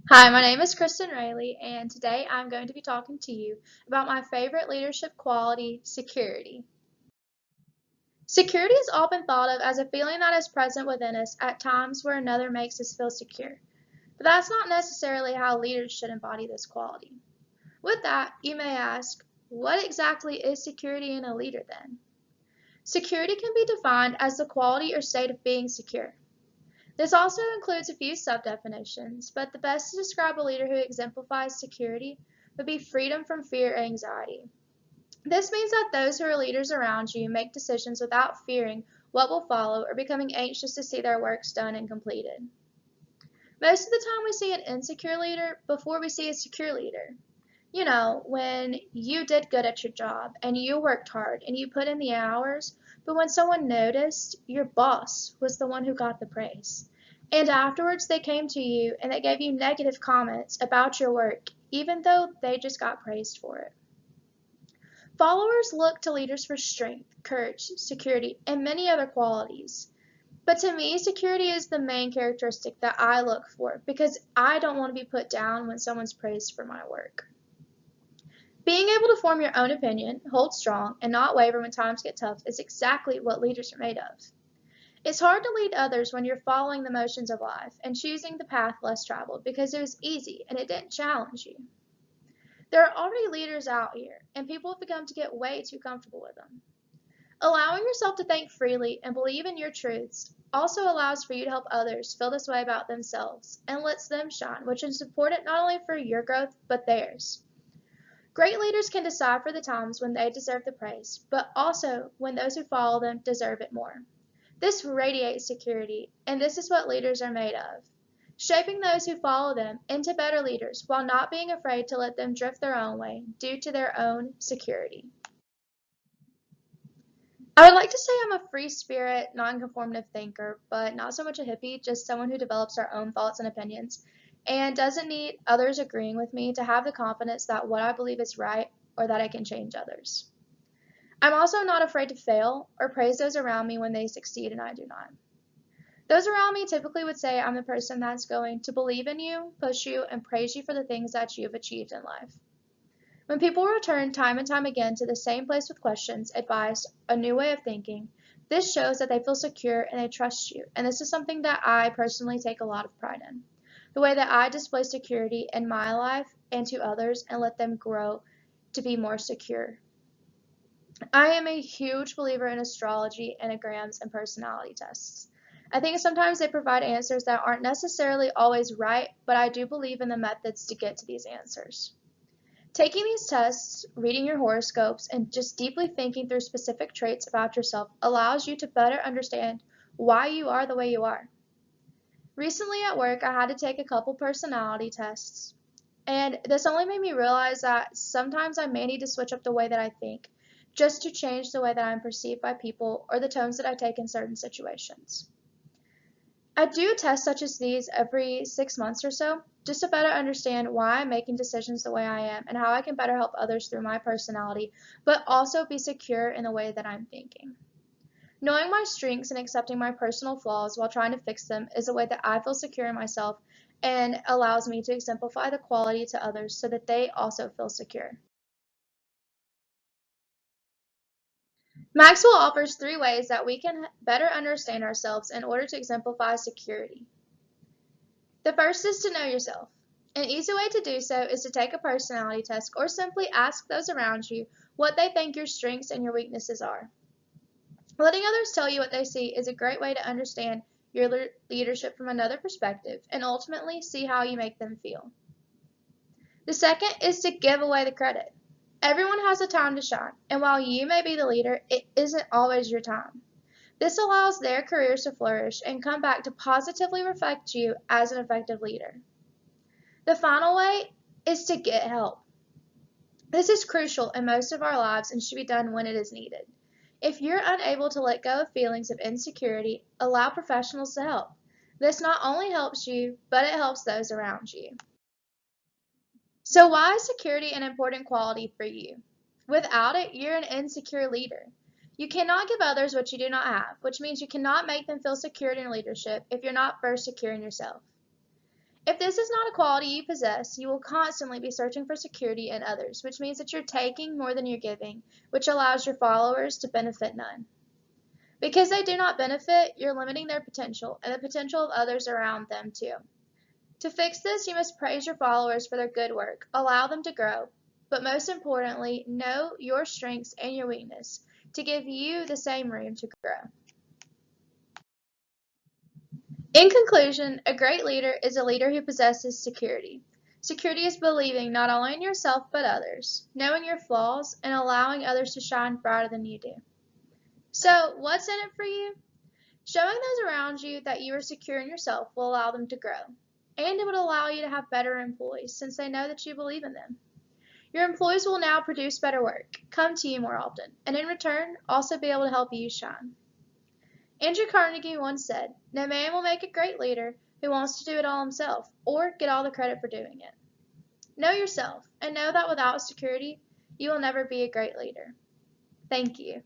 Hi, my name is Kristen Rayleigh, and today I'm going to be talking to you about my favorite leadership quality, security. Security is often thought of as a feeling that is present within us at times where another makes us feel secure. But that's not necessarily how leaders should embody this quality. With that, you may ask, what exactly is security in a leader then? Security can be defined as the quality or state of being secure. This also includes a few sub-definitions, but the best to describe a leader who exemplifies security would be freedom from fear or anxiety. This means that those who are leaders around you make decisions without fearing what will follow or becoming anxious to see their works done and completed. Most of the time we see an insecure leader before we see a secure leader. You know, when you did good at your job and you worked hard and you put in the hours, but when someone noticed, your boss was the one who got the praise. And afterwards, they came to you and they gave you negative comments about your work, even though they just got praised for it. Followers look to leaders for strength, courage, security, and many other qualities. But to me, security is the main characteristic that I look for because I don't want to be put down when someone's praised for my work. Being able to form your own opinion, hold strong, and not waver when times get tough is exactly what leaders are made of. It's hard to lead others when you're following the motions of life and choosing the path less traveled because it was easy and it didn't challenge you. There are already leaders out here, and people have begun to get way too comfortable with them. Allowing yourself to think freely and believe in your truths also allows for you to help others feel this way about themselves and lets them shine, which is important not only for your growth but theirs. Great leaders can decide for the times when they deserve the praise, but also when those who follow them deserve it more. This radiates security, and this is what leaders are made of. Shaping those who follow them into better leaders while not being afraid to let them drift their own way due to their own security. I would like to say I'm a free spirit, non-conformative thinker, but not so much a hippie, just someone who develops their own thoughts and opinions and doesn't need others agreeing with me to have the confidence that what I believe is right or that I can change others. I'm also not afraid to fail or praise those around me when they succeed and I do not. Those around me typically would say I'm the person that's going to believe in you, push you, and praise you for the things that you've achieved in life. When people return time and time again to the same place with questions, advice, a new way of thinking, this shows that they feel secure and they trust you. And this is something that I personally take a lot of pride in. The way that I display security in my life and to others and let them grow to be more secure. I am a huge believer in astrology, enneagrams, and personality tests. I think sometimes they provide answers that aren't necessarily always right, but I do believe in the methods to get to these answers. Taking these tests, reading your horoscopes, and just deeply thinking through specific traits about yourself allows you to better understand why you are the way you are. Recently at work, I had to take a couple personality tests, and this only made me realize that sometimes I may need to switch up the way that I think, just to change the way that I'm perceived by people or the tones that I take in certain situations. I do tests such as these every 6 months or so, just to better understand why I'm making decisions the way I am and how I can better help others through my personality, but also be secure in the way that I'm thinking. Knowing my strengths and accepting my personal flaws while trying to fix them is a way that I feel secure in myself and allows me to exemplify the quality to others so that they also feel secure. Maxwell offers three ways that we can better understand ourselves in order to exemplify security. The first is to know yourself. An easy way to do so is to take a personality test or simply ask those around you what they think your strengths and your weaknesses are. Letting others tell you what they see is a great way to understand your leadership from another perspective and ultimately see how you make them feel. The second is to give away the credit. Everyone has a time to shine, and while you may be the leader, it isn't always your time. This allows their careers to flourish and come back to positively reflect you as an effective leader. The final way is to get help. This is crucial in most of our lives and should be done when it is needed. If you're unable to let go of feelings of insecurity, allow professionals to help. This not only helps you, but it helps those around you. So why is security an important quality for you? Without it, you're an insecure leader. You cannot give others what you do not have, which means you cannot make them feel secure in leadership if you're not first secure in yourself. If this is not a quality you possess, you will constantly be searching for security in others, which means that you're taking more than you're giving, which allows your followers to benefit none. Because they do not benefit, you're limiting their potential and the potential of others around them too. To fix this, you must praise your followers for their good work, allow them to grow, but most importantly, know your strengths and your weakness to give you the same room to grow. In conclusion, a great leader is a leader who possesses security. Security is believing not only in yourself but others, knowing your flaws, and allowing others to shine brighter than you do. So, what's in it for you? Showing those around you that you are secure in yourself will allow them to grow, and it would allow you to have better employees since they know that you believe in them. Your employees will now produce better work, come to you more often, and in return, also be able to help you shine. Andrew Carnegie once said, "No man will make a great leader who wants to do it all himself or get all the credit for doing it." Know yourself and know that without security, you will never be a great leader. Thank you.